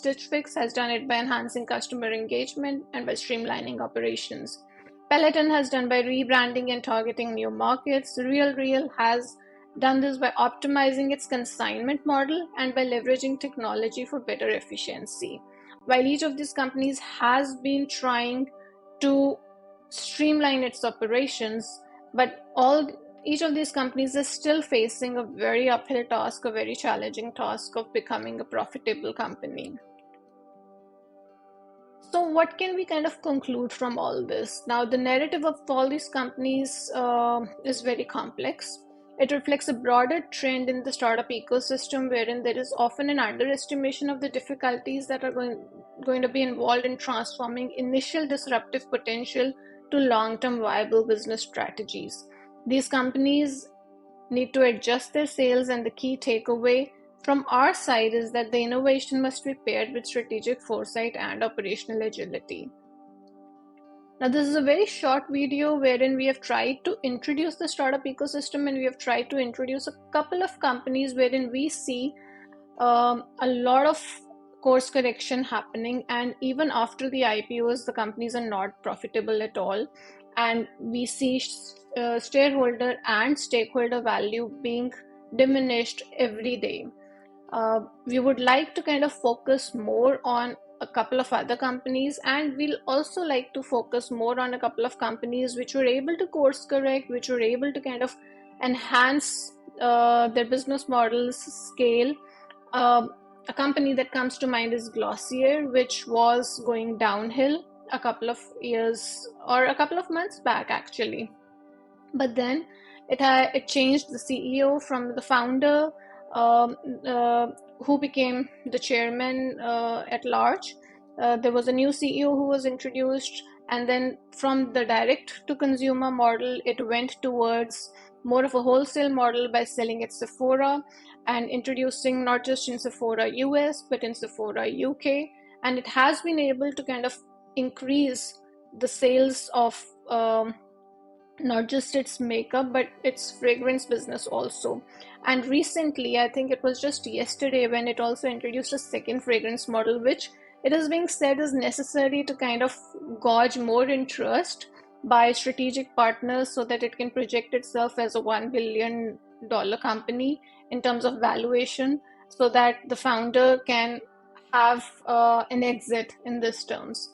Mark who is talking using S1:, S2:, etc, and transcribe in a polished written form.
S1: Stitch Fix has done it by enhancing customer engagement and by streamlining operations. Peloton has done by rebranding and targeting new markets. RealReal has done this by optimizing its consignment model and by leveraging technology for better efficiency. While each of these companies has been trying to streamline its operations, but each of these companies is still facing a very uphill task, a very challenging task of becoming a profitable company. So what can we kind of conclude from all this? Now, the narrative of all these companies is very complex. It reflects a broader trend in the startup ecosystem wherein there is often an underestimation of the difficulties that are going to be involved in transforming initial disruptive potential to long-term viable business strategies. These companies need to adjust their sales, and the key takeaway from our side is that the innovation must be paired with strategic foresight and operational agility. Now, this is a very short video wherein we have tried to introduce the startup ecosystem, and we have tried to introduce a couple of companies wherein we see a lot of course correction happening, and even after the IPOs, the companies are not profitable at all, and we see shareholder and stakeholder value being diminished every day. We would like to kind of focus more on a couple of other companies, and we'll also like to focus more on a couple of companies which were able to course correct, which were able to kind of enhance their business models, scale. A company that comes to mind is Glossier, which was going downhill a couple of years or a couple of months back actually, but then it changed the CEO from the founder who became the chairman at large. There was a new CEO who was introduced, and then from the direct to consumer model, it went towards more of a wholesale model by selling at Sephora and introducing not just in Sephora US but in Sephora UK, and it has been able to kind of increase the sales of not just its makeup but its fragrance business also. And recently, I think it was just yesterday, when it also introduced a second fragrance model, which it is being said is necessary to kind of gauge more interest by strategic partners so that it can project itself as a $1 billion company in terms of valuation, so that the founder can have an exit in this terms.